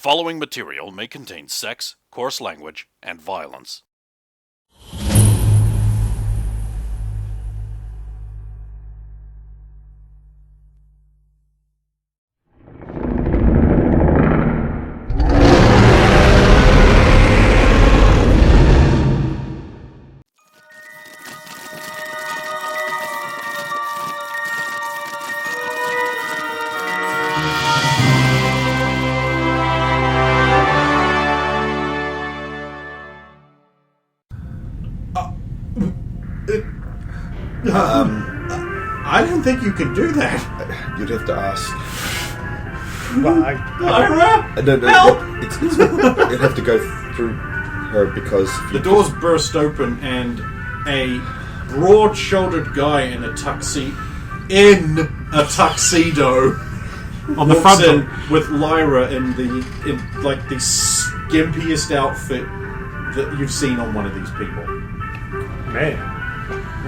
following material may contain sex, coarse language, and violence. I don't think you can do that. You'd have to ask. Well, Lyra? No, Help! You'd have to go through her because... The doors burst open and a broad-shouldered guy in a tuxedo on the front in with Lyra in the skimpiest outfit that you've seen on one of these people. Man.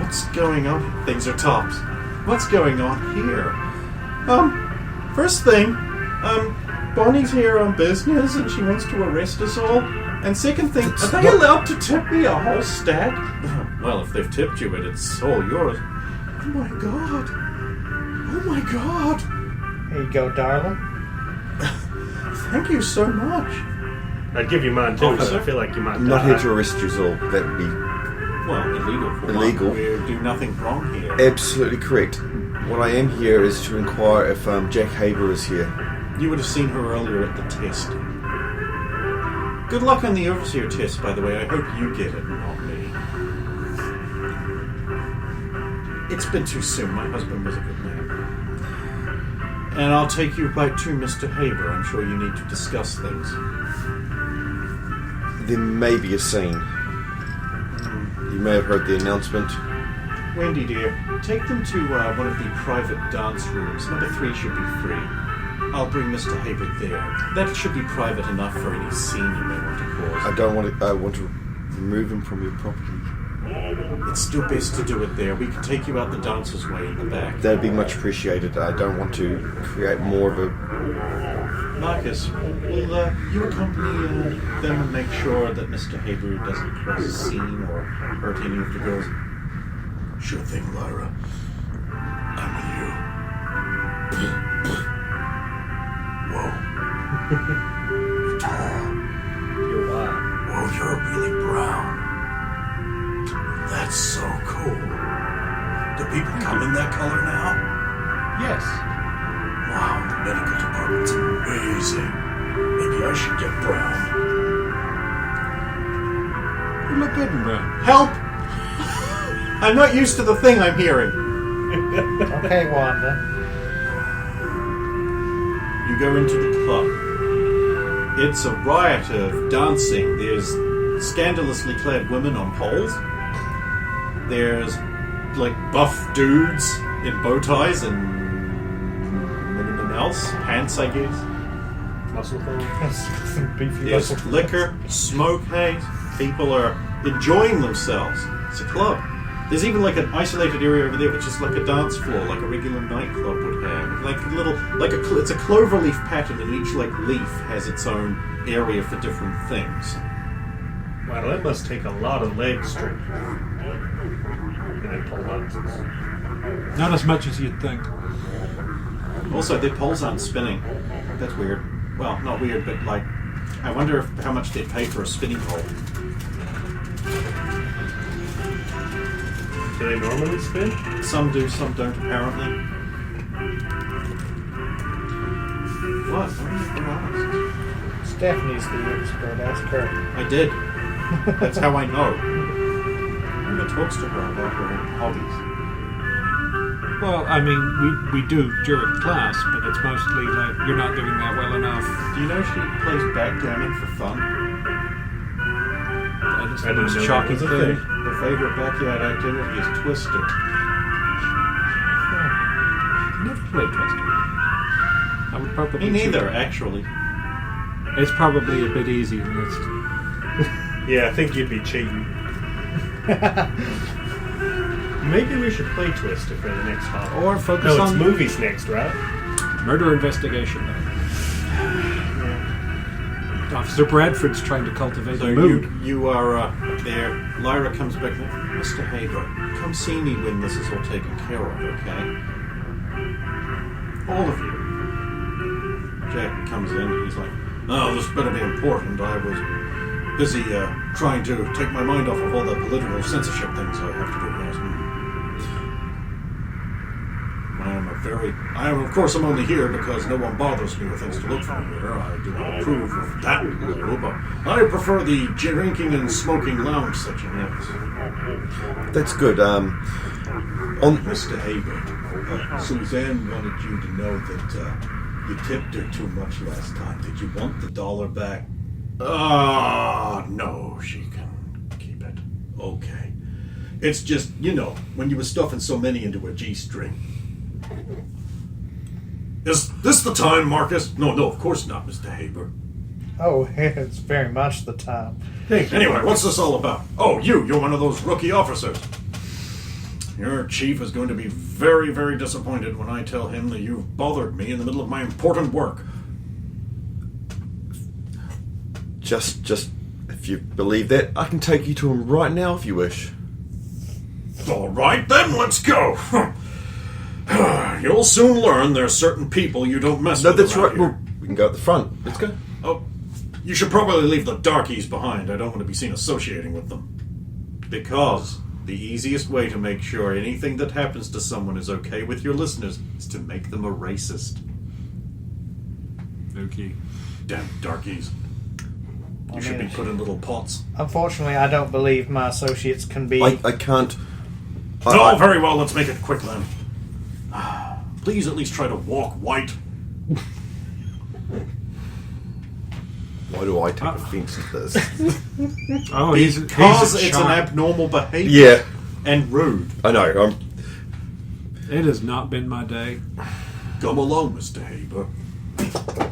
What's going on? Things are tops. What's going on here? First thing, Bonnie's here on business and she wants to arrest us all. And second thing, are they allowed to tip me a whole stack? Well, if they've tipped you, it's all yours. Oh my god. Oh my god. Here you go, darling. Thank you so much. I'd give you mine too, but I feel like you might I'm die. not here to arrest you all. That would be... Well, illegal. Illegal. We do nothing wrong here. Absolutely correct. What I am here is to inquire if Jack Haber is here. You would have seen her earlier at the test. Good luck on the overseer test, by the way. I hope you get it, not me. It's been too soon. My husband was a good man. And I'll take you back to Mr. Haber. I'm sure you need to discuss things. There may be a scene. You may have heard the announcement. Wendy, dear, take them to one of the private dance rooms. Number 3 should be free. I'll bring Mr. Haber there. That should be private enough for any scene you may want to cause. I don't want to. I want to remove him from your property. It's still best to do it there. We can take you out the dancer's way in the back. That'd be much appreciated. I don't want to create more of a... Marcus, will you accompany them and make sure that Mr. Haber doesn't cross a scene or hurt any of the girls? Sure thing, Lyra. I'm with you. Whoa. You're tall. You're wide. Whoa, you're really brown. That's so cool. Do people come in that color now? Yes. Wow, the medical department's amazing. Maybe I should get brown. You look good in brown. Help! I'm not used to the thing I'm hearing. Okay, Wanda. You go into the club. It's a riot of dancing. There's scandalously clad women on poles. There's, buff dudes in bow ties and anything else. Pants, I guess. Muscle things. Some beefy There's muscle. liquor, smoke haze. People are enjoying themselves. It's a club. There's even an isolated area over there, which is like a dance floor, like a regular nightclub would have. It's a cloverleaf pattern, and each leaf has its own area for different things. Wow, that must take a lot of leg strength. And pull dances. Not as much as you'd think. Also, their poles aren't spinning. That's weird. Well, not weird, but I wonder how much they'd pay for a spinning pole. Do they normally spin? Some do, some don't, apparently. What? Why are you asked? Stephanie's the expert. Ask her. I did. That's how I know. Who ever talks to her about her hobbies? Well, I mean, we do during class, but it's mostly you're not doing that well enough. Do you know she plays backgammon for fun? That is I the didn't most know shocking that was a thing. thing. Her favorite backyard activity is Twister. Never played Twister. I would probably. Me neither, actually. It's probably a bit easier than this. Yeah, I think you'd be cheating. Maybe we should play Twister for the next hobby. Or focus No, it's on movies next, right? murder investigation. Yeah. Officer Bradford's trying to cultivate So a mood. you are there. Lyra comes back. Mr. Haber, come see me when this is all taken care of, okay? All of you. Jack comes in. He's like, "Oh, this better be important. I was busy trying to take my mind off of all the political censorship things I have to do." Yes. Of course, I'm only here because no one bothers me with things to look for here. I do not approve of that rule, but I prefer the drinking and smoking lounge section. Yes. That's good. Mr. Haber, Suzanne wanted you to know that you tipped her too much last time. Did you want the $1 back? No, she can keep it. Okay. It's just, when you were stuffing so many into a G-string. Is this the time, Marcus? No, of course not, Mr. Haber. Oh, it's very much the time. Hey, anyway, what's this all about? Oh, you're one of those rookie officers. Your chief is going to be very, very disappointed when I tell him that you've bothered me in the middle of my important work. Just if you believe that, I can take you to him right now if you wish. All right, then, let's go. You'll soon learn there's certain people you don't mess No, with. that's around right. here. Well, we can go at the front. Let's go. Oh, you should probably leave the darkies behind. I don't want to be seen associating with them. Because the easiest way to make sure anything that happens to someone is okay with your listeners is to make them a racist. Okay. Damn darkies. You should be put in little pots. Unfortunately, I don't believe my associates can be... I can't... Very well, let's make it quick then. Please at least try to walk white. Why do I take offense to this? He's Because a it's an shark. abnormal behavior. Yeah, And rude. I know. It has not been my day. Come along, Mr. Haber.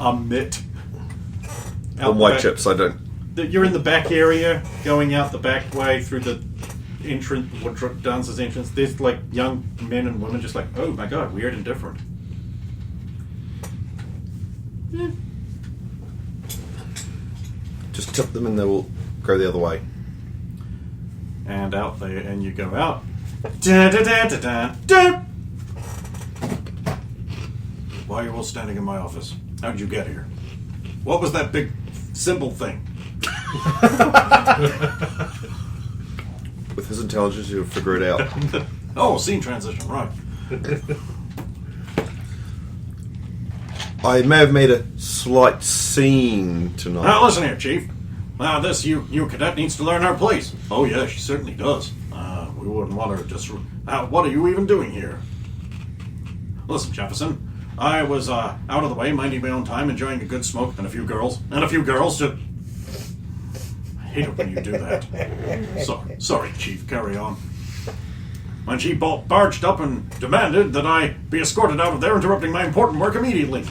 I'm Mitt. On white chips, I don't... You're in the back area, going out the back way through the entrance, what dancer's entrance. There's like young men and women just like, oh my god, weird and different. Just tip them and they will go the other way. And out there, and you go out. Da, da, da, da, da, da. Why are you all standing in my office? How did you get here? What was that big symbol thing? With his intelligence, he'll figure it out. Oh, scene transition, right. I may have made a slight scene tonight. Now listen here, Chief. This you cadet needs to learn our place. Oh yeah, she certainly does. We wouldn't want her to just... what are you even doing here? Listen, Jefferson. I was out of the way, minding my own time, enjoying a good smoke, and a few girls to... I hate it when you do that. Sorry, Chief, carry on. When she barged up and demanded that I be escorted out of there, interrupting my important work immediately.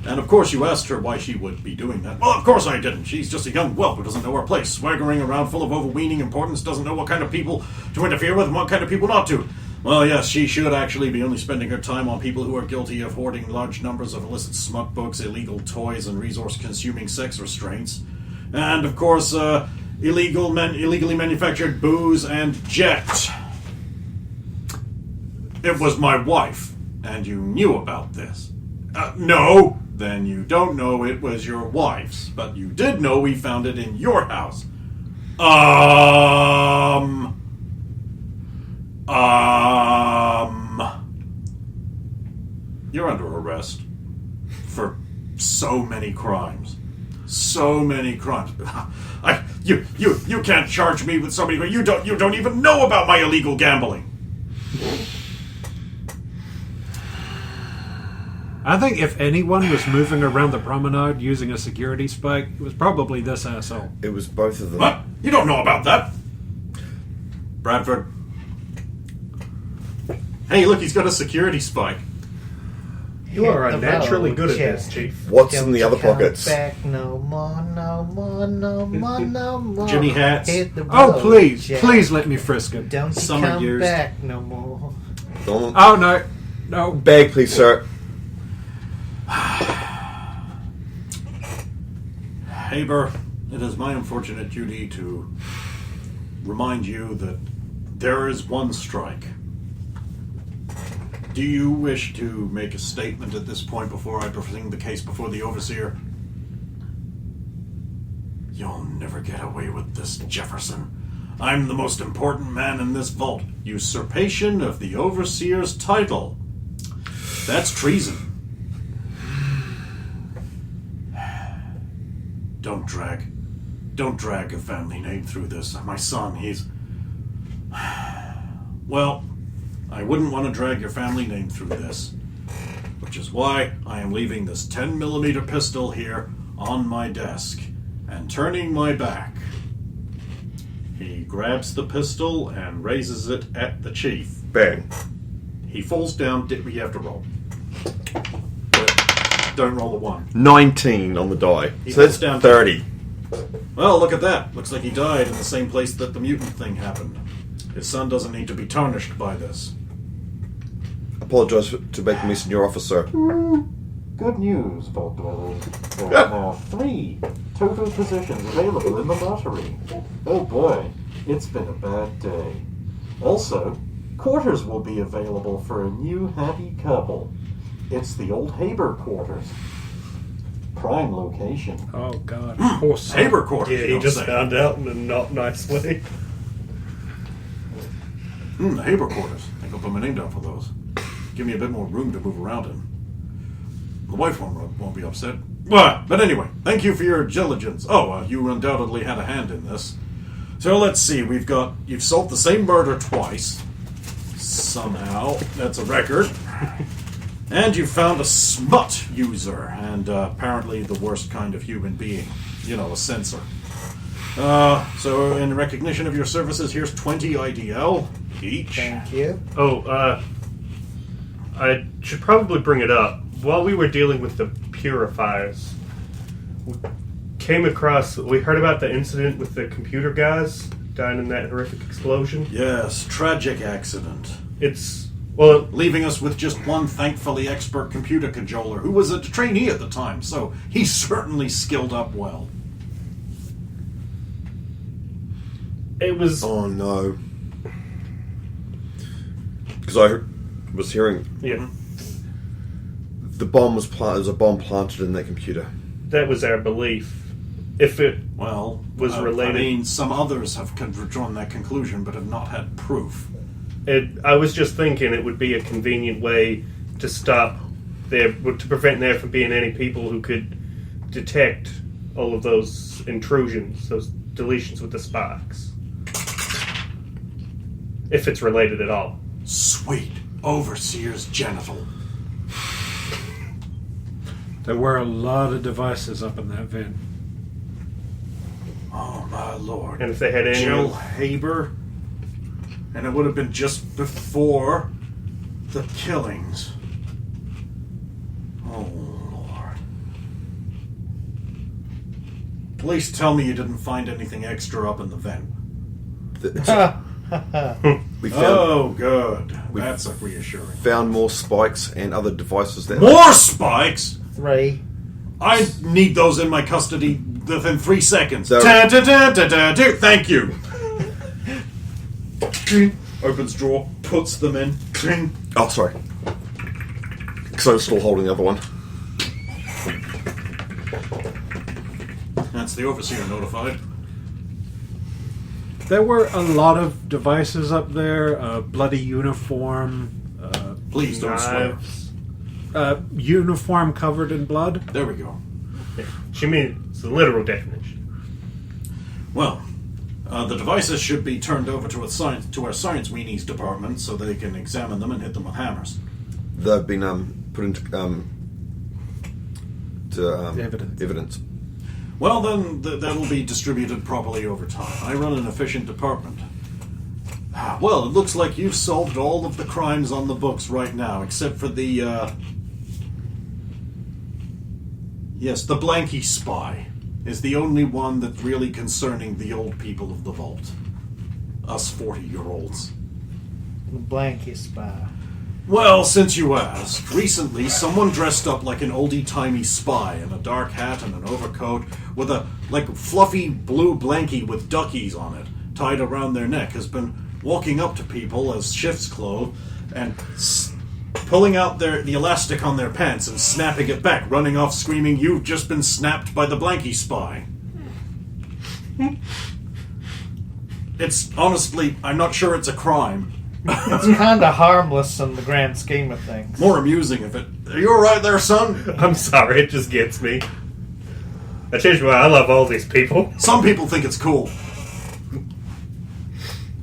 And of course you asked her why she would be doing that. Well, of course I didn't. She's just a young whelp who doesn't know her place, swaggering around full of overweening importance, doesn't know what kind of people to interfere with and what kind of people not to. Well, yes, she should actually be only spending her time on people who are guilty of hoarding large numbers of illicit smut books, illegal toys, and resource-consuming sex restraints. And, of course, illegally manufactured booze and jet. It was my wife, and you knew about this. No, then you don't know it was your wife's, but you did know we found it in your house. You're under arrest for so many crimes. So many crimes. You can't charge me with somebody who you don't even know about my illegal gambling. I think if anyone was moving around the promenade using a security spike, it was probably this asshole. It was both of them. What? You don't know about that. Bradford. Hey, look, he's got a security spike. You are Hit the unnaturally road, good at Jack. this, Chief. What's Don't in the you other come pockets? Back no more, no more, no more, no more. Jimmy hats. Hit the Oh, road, please, Jack. please let me frisk him. Don't you Some are come used. back no more. Don't- Oh, no. No. Bag, please, sir. Haber, it is my unfortunate duty to remind you that there is one strike. Do you wish to make a statement at this point before I bring the case before the Overseer? You'll never get away with this, Jefferson. I'm the most important man in this vault. Usurpation of the Overseer's title. That's treason. Don't drag a family name through this. My son, he's... Well, I wouldn't want to drag your family name through this, which is why I am leaving this 10mm pistol here on my desk and turning my back. He grabs the pistol and raises it at the chief. Bang. He falls down. You have to roll. But don't roll a 1. 19 on the die. He So that's falls down 30. Well, look at that. Looks like he died in the same place that the mutant thing happened. His son doesn't need to be tarnished by this. Apologise to making me senior officer. Good news, Vault Dwellers. There are now 3 total positions available in the lottery. Oh boy, it's been a bad day. Also, quarters will be available for a new happy couple. It's the old Haber quarters. Prime location. Oh, God. Poor son. Haber quarters. Yeah, you he don't just say. found out in a not nice way. The Haber quarters. I think I'll put my name down for those. Give me a bit more room to move around in. The wife won't be upset. But anyway, thank you for your diligence. You undoubtedly had a hand in this. So let's see. You've solved the same murder twice. Somehow. That's a record. And you found a smut user, and apparently the worst kind of human being. A censor. So in recognition of your services, here's 20 IDL each. Thank you. I should probably bring it up. While we were dealing with the purifiers, we heard about the incident with the computer guys dying in that horrific explosion. Yes, tragic accident. Leaving us with just one thankfully expert computer cajoler who was a trainee at the time, so he certainly skilled up well. It was... Oh no. Because I was hearing... Yeah. The bomb was planted. There was a bomb planted in that computer. That was our belief. If it was related... I mean, some others have drawn that conclusion, but have not had proof. I was just thinking it would be a convenient way to to prevent there from being any people who could detect all of those intrusions, those deletions with the sparks. If it's related at all. Sweet Overseer's genital. There were a lot of devices up in that vent. Oh, my lord. And if they had any... Jill Haber... And it would have been just before the killings. Oh, Lord. Please tell me you didn't find anything extra up in the vent. We found, Oh, good. That's reassuring. found more spikes and other devices that... More spikes? 3. I need those in my custody within 3 seconds. So- Thank you. Opens drawer, puts them in. Oh, sorry. Because I was still holding the other one. That's the Overseer notified. There were a lot of devices up there. A bloody uniform. Please don't swear. Uniform covered in blood. There we go. She means the literal definition. Well, the devices should be turned over to our science weenies department so they can examine them and hit them with hammers. They've been put into evidence. Well, then that'll be distributed properly over time. I run an efficient department. Well, it looks like you've solved all of the crimes on the books right now, except for the, Yes, the Blanky spy is the only one that's really concerning the old people of the Vault. Us 40-year-olds. The Blanky spy. Well, since you asked, recently someone dressed up like an oldie-timey spy in a dark hat and an overcoat with a, fluffy blue blankie with duckies on it tied around their neck has been walking up to people as shifts close and pulling out the elastic on their pants and snapping it back, running off screaming, "You've just been snapped by the blankie spy." It's honestly, I'm not sure it's a crime. It's kind of harmless in the grand scheme of things. More amusing if it... Are you alright there, son? I'm sorry, it just gets me. I tell you what, I love all these people. Some people think it's cool.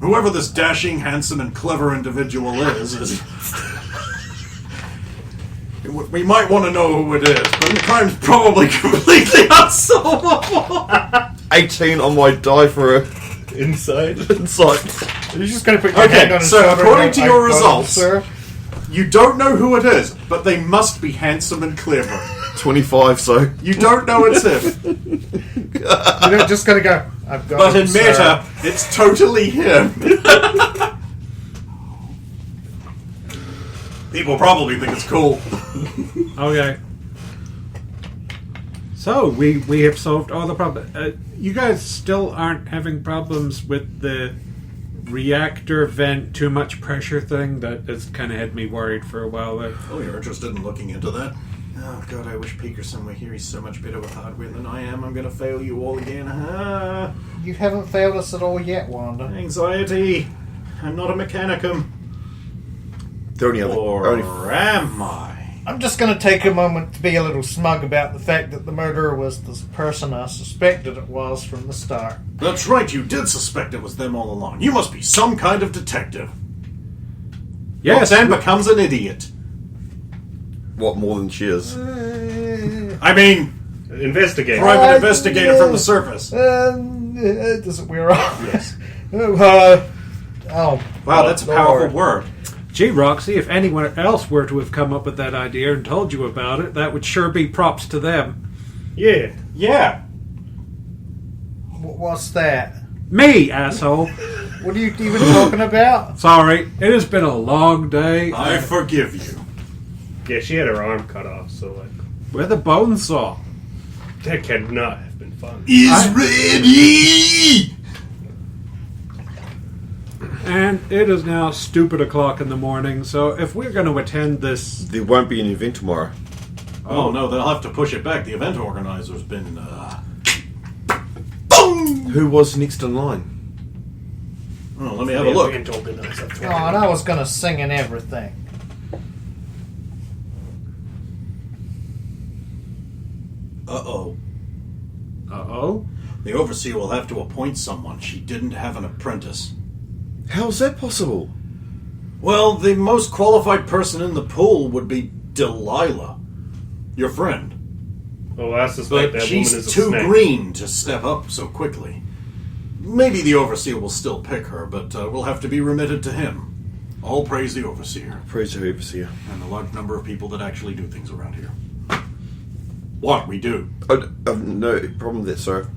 Whoever this dashing, handsome, and clever individual is... We might want to know who it is, but the crime's probably completely unsolvable. 18 on my die for a Inside. insight. You're just going to put your hand on his so shoulder according and to go, your "I got it, results, sir." you don't know who it is, but they must be handsome and clever. 25, so. You don't know it's him. You're just going to go, "I've got But it, in sir." meta, it's totally him. People probably think it's cool. Okay. So, we have solved all the problems. You guys still aren't having problems with the reactor vent too much pressure thing? That has kind of had me worried for a while there. Oh, you're interested in looking into that? Oh, God, I wish Peterson were here. He's so much better with hardware than I am. I'm going to fail you all again. You haven't failed us at all yet, Wanda. Anxiety. I'm not a mechanicum. The only other. Or am I? I'm just going to take a moment to be a little smug about the fact that the murderer was the person I suspected it was from the start. That's right, you did suspect it was them all along. You must be some kind of detective. Yes, and becomes an idiot. What more than she is? I mean, Investigator. private investigator from the surface. Does it wear off? Yes. Oh. Wow, that's a powerful Lord. word. Gee, Roxy, if anyone else were to have come up with that idea and told you about it, that would sure be props to them. Yeah. Yeah. What's that? Me, asshole. What are you even talking about? Sorry, it has been a long day. I forgive you. Yeah, she had her arm cut off, so like Where the bone saw. that could not have been fun. Is ready! And it is now stupid o'clock in the morning, so if we're going to attend this... There won't be an event tomorrow. Oh, no, they'll have to push it back. The event organizer's been, boom! Who was next in line? Oh, let me have a look. Event organizer. Oh, and I was going to sing and everything. Uh-oh. Uh-oh? The overseer will have to appoint someone. She didn't have an apprentice. How's that possible? Well, the most qualified person in the pool would be Delilah, your friend. Oh, I suspect But that she's woman is a too snake. green to step up so quickly. Maybe the overseer will still pick her, but we'll have to be remitted to him. All praise the overseer, Praise the overseer. and the large number of people that actually do things around here. What we do. I've no problem with that, sir.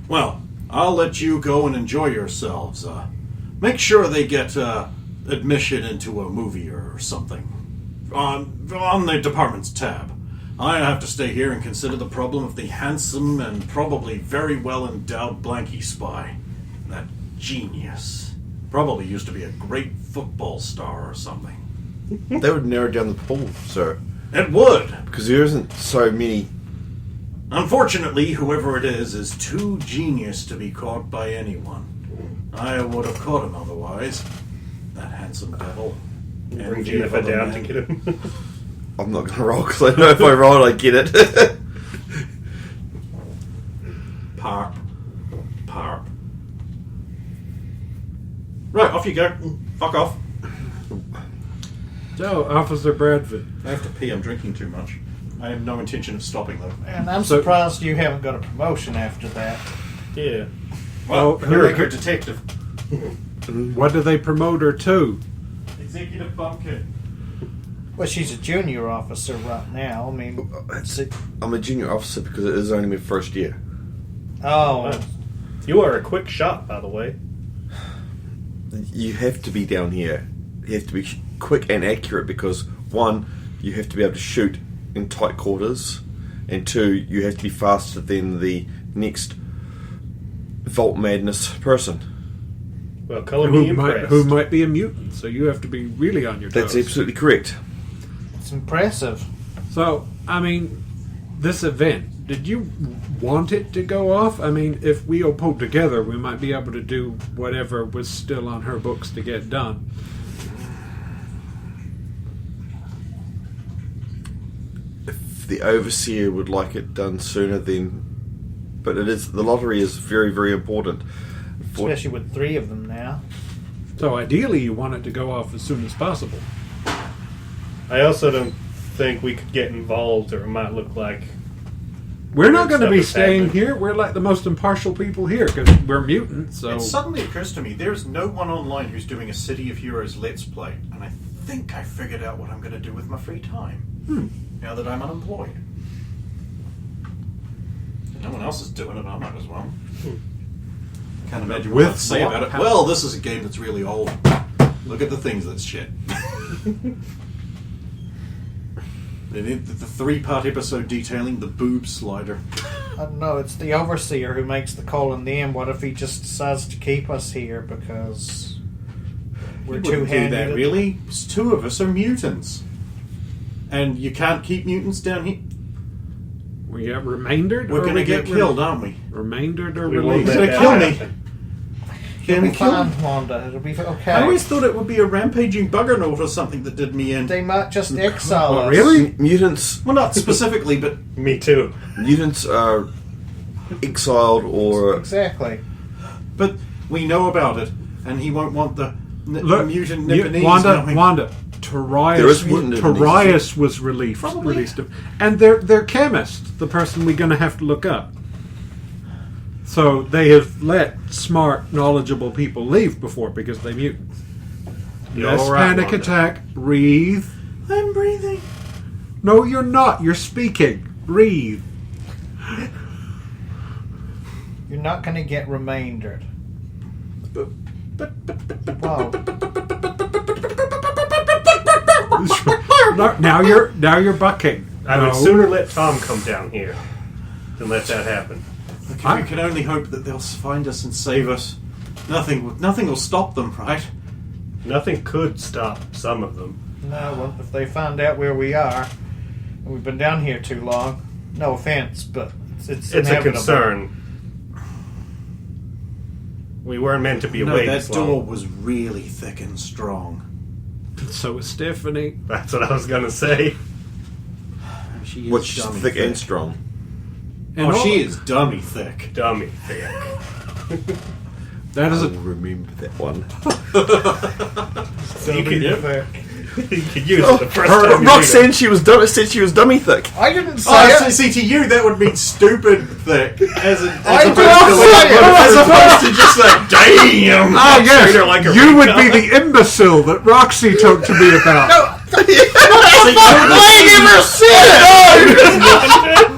Well, I'll let you go and enjoy yourselves. Make sure they get admission into a movie or something. On the department's tab. I have to stay here and consider the problem of the handsome and probably very well-endowed Blanky spy. That genius. Probably used to be a great football star or something. That would narrow down the pool, sir. It would! Because there isn't so many. Unfortunately, whoever it is too genius to be caught by anyone. I would have caught him otherwise. That handsome devil. Bring Envy Jennifer of other down to men. get him. I'm not going to roll because I know if I roll, I get it. Parp. Parp. Right, off you go. Fuck off. So, Officer Bradford. I have to pee. I'm drinking too much. I have no intention of stopping, though. And I'm So- surprised you haven't got a promotion after that. Yeah. Well, Oh, you're a who- good detective. What do they promote her to? Executive bumpkin. Well, she's a junior officer right now. I mean, I'm a junior officer because it is only my first year. oh, You are a quick shot, by the way. You have to be down here. You have to be quick and accurate because, one, you have to be able to shoot in tight quarters, and two, you have to be faster than the next Vault Madness person. Well, colour me impressed. Who might be a mutant, so you have to be really on your toes. That's absolutely correct. It's impressive. So, I mean, this event, did you want it to go off? I mean, if we all pulled together, we might be able to do whatever was still on her books to get done. If the Overseer would like it done sooner, then... But the lottery is very, very important. Especially with 3 of them now. So ideally you want it to go off as soon as possible. I also don't think we could get involved, or it might look like... We're not going to be Stuff is staying happening. here. We're like the most impartial people here because we're mutants. So It suddenly occurs to me there's no one online who's doing a City of Heroes Let's Play, and I think I figured out what I'm going to do with my free time. Now that I'm unemployed. If no one else is doing it, I might as well. Can't imagine what to say about it. Well, this is a game that's really old. Look at the things that's shit. The 3-part episode detailing the boob slider. I don't know, it's the Overseer who makes the call in the end. What if he just decides to keep us here because we're He too wouldn't do handy? that, really. 2 of us are mutants. And you can't keep mutants down here. we get remaindered. We're or going to we get killed, aren't we? Remaindered or We won't released. He's let going to that kill me. happen. It'll Can be kill fine, me. Wanda. It'll be okay. I always thought it would be a rampaging buggernaut or something that did me in. They might just exile us. Really? Mutants Well, not specifically, but Me too. are exiled or... Exactly. we know about it, and he won't want the Look, mutant Nipponese Wanda, knowing. Wanda, There is mutant Torias was released. Probably. Released him. And their chemist, the person we're going to have to look up. So they have let smart, knowledgeable people leave before because they mutant. You're Yes, all right, panic Wanda. attack. Breathe. I'm breathing. No, you're not. You're speaking. Breathe. You're not going to get remaindered. Wow. Now you're bucking. I would No. sooner let Tom come down here than let that happen. Okay, we can only hope that they'll find us and save us. Nothing will stop them, right? Nothing could stop some of them. No, well, if they find out where we are, and we've been down here too long, no offense, but it's It's a inevitable. concern. We weren't meant to be No, awake that this long. door was really thick and strong. So is Stephanie. That's what I was going to say. She is Which is dummy thick and strong. And Oh, all- she is dummy thick. Dummy thick. That is I a will remember that one. So You could- be fair. You could use it the first time you Roxanne, she was said she was dummy thick. I didn't say Oh, it. see, to you that would mean stupid thick, as I opposed did as say it. opposed to just like, damn. Ah, yes. treat her like a You would retard. be the imbecile that Roxy talked to me about. I never said it!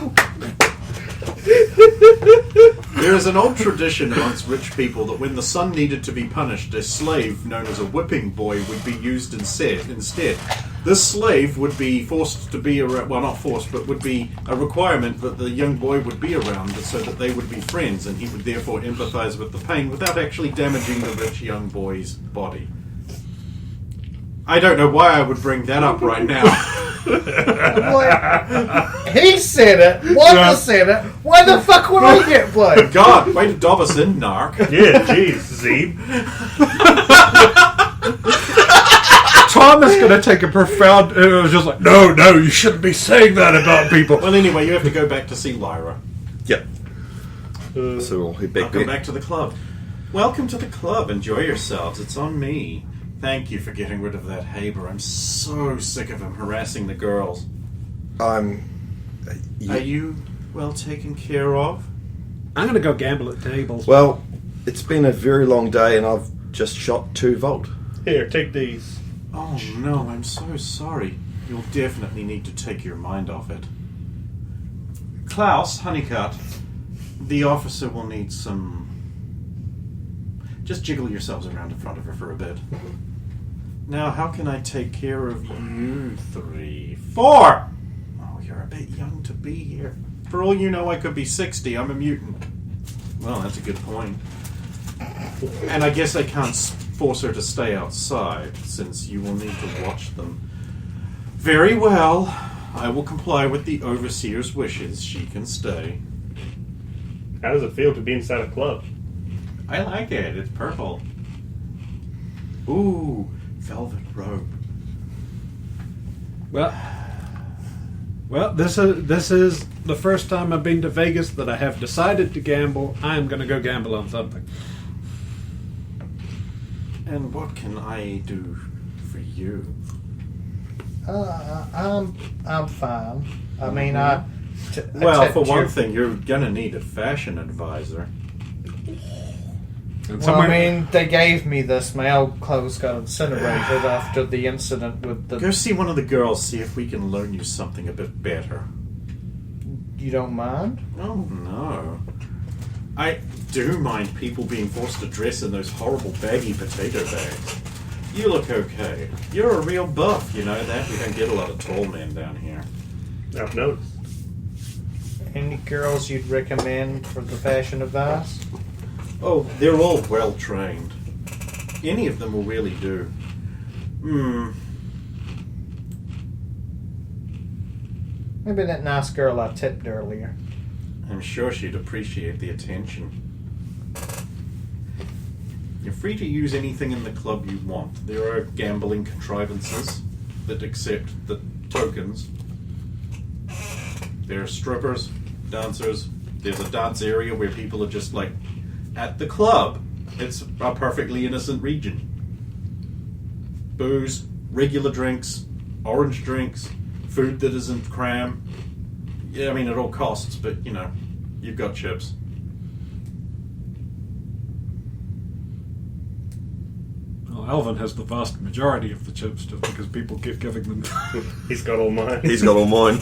There is an old tradition amongst rich people that when the son needed to be punished, a slave known as a whipping boy would be used instead. This slave would be forced to be around, well, not forced, but would be a requirement that the young boy would be around so that they would be friends, and he would therefore empathize with the pain without actually damaging the rich young boy's body. I don't know why I would bring that up right now. Like, he said it. Wanda said it. Why the fuck would I get played? God, way to dob us in, narc. Yeah, jeez, Zeeb. Tom is going to take a profound. It was just like, no, you shouldn't be saying that about people. Well, anyway, you have to go back to see Lyra. Yep. So we'll head back Welcome there. back to the club. Welcome to the club. Enjoy yourselves. It's on me. Thank you for getting rid of that Haber. I'm so sick of him harassing the girls. I'm. Are you well taken care of? I'm going to go gamble at tables. Well, it's been a very long day, and I've just shot 2 Volt. Here, take these. Oh no, I'm so sorry. You'll definitely need to take your mind off it. Klaus, Honeycutt, the officer will need some... Just jiggle yourselves around in front of her for a bit. Now, how can I take care of you 3? 4! Oh, you're a bit young to be here. For all you know, I could be 60. I'm a mutant. Well, that's a good point. And I guess I can't force her to stay outside, since you will need to watch them. Very well. I will comply with the Overseer's wishes. She can stay. How does it feel to be inside a club? I like it. It's purple. Ooh, velvet robe. Well, this is the first time I've been to Vegas that I have decided to gamble. I'm going to go gamble on something. And what can I do for you? I'm fine. I mean, Well, for one thing, you're gonna need a fashion advisor. And Well, I mean, they gave me this. My old clothes got incinerated after the incident with the. Go see one of the girls, see if we can learn you something a bit better. You don't mind? Oh, no. I do mind people being forced to dress in those horrible baggy potato bags. You look okay. You're a real buff, you know that? We don't get a lot of tall men down here. I've noticed. Any girls you'd recommend for the fashion advice? Oh, they're all well trained. Any of them will really do. Maybe that nice girl I tipped earlier. I'm sure she'd appreciate the attention. You're free to use anything in the club you want. There are gambling contrivances that accept the tokens. There are strippers, dancers. There's a dance area where people are just like at the club. It's a perfectly innocent region. Booze, regular drinks, orange drinks, food that isn't cram. Yeah, I mean, it all costs, but, you know, you've got chips. Well, Alvin has the vast majority of the chips just because people keep giving them. He's got all mine. He's got all mine.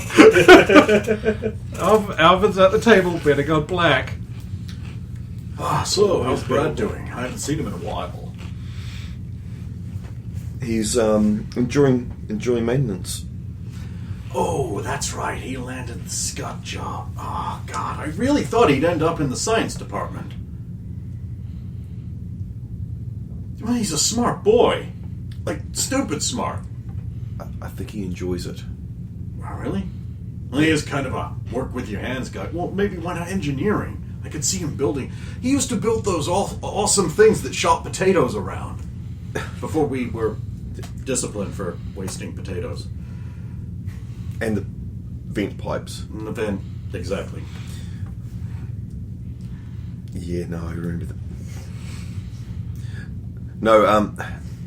Alvin's at the table, better go black. So how's Brad doing? I haven't seen him in a while. He's enjoying maintenance. Oh, that's right. He landed the Scott job. Oh, God. I really thought he'd end up in the science department. Well, he's a smart boy. Like, stupid smart. I think he enjoys it. Oh, really? Well, he is kind of a work with your hands guy. Well, maybe why not engineering? I could see him building. He used to build those awesome things that shot potatoes around before we were disciplined for wasting potatoes. And the vent pipes. And the vent, exactly. Yeah, no, I remember that. No,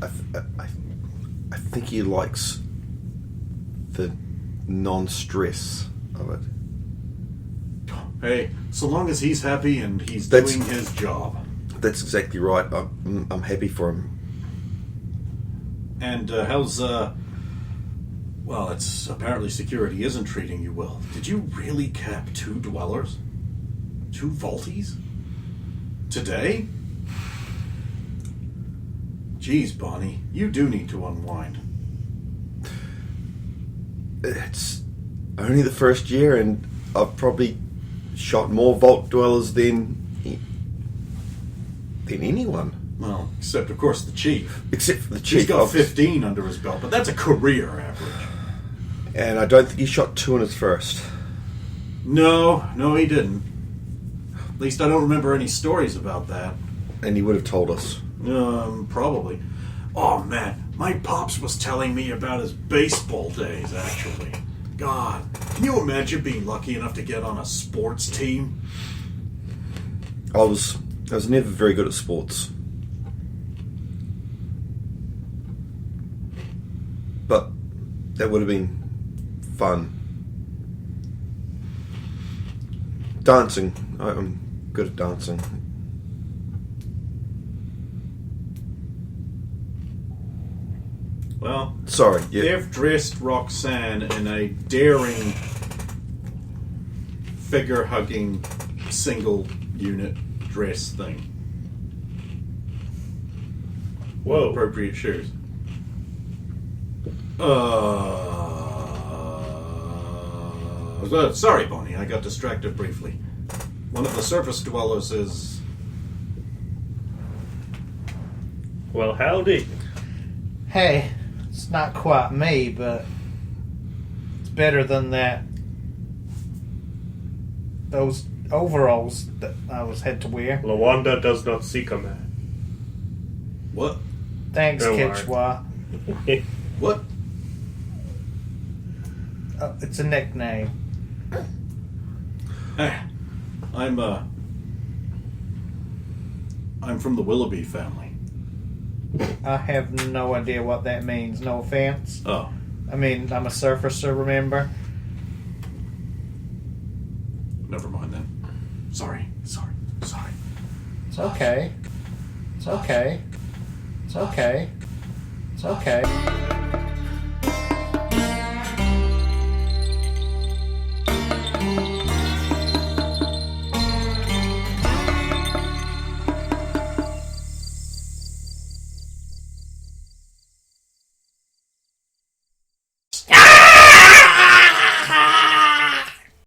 I think he likes the non-stress of it. Hey, so long as he's happy and he's doing his job. That's exactly right. I'm happy for him. And how's well, it's apparently security isn't treating you well. Did you really cap 2 dwellers? 2 vaulties? Today? Jeez, Bonnie, you do need to unwind. It's only the first year, and I've probably shot more vault dwellers than anyone. Well, except, of course, the chief. Except for the chief. He's got 15 under his belt, but that's a career average. And I don't think he shot 2 in his first. No, he didn't. At least I don't remember any stories about that. And he would have told us. Probably. Oh, man, my pops was telling me about his baseball days, actually. God, can you imagine being lucky enough to get on a sports team? I was never very good at sports. But that would have been fun. Dancing. I'm good at dancing. Well, sorry. Yeah. They've dressed Roxanne in a daring, figure-hugging, single-unit dress thing. Whoa. Appropriate shoes. Sorry, Bonnie, I got distracted briefly. One of the surface dwellers is... Well, howdy. Hey, it's not quite me, but it's better than that. Those overalls that I had to wear. Lawanda does not seek a man. What? Thanks, Don't worry. Kichwa. What? It's a nickname. I'm from the Willoughby family. I have no idea what that means. No offense. Oh. I mean, I'm a surfacer, remember? Never mind then. Sorry. It's okay. It's okay. It's okay. It's okay.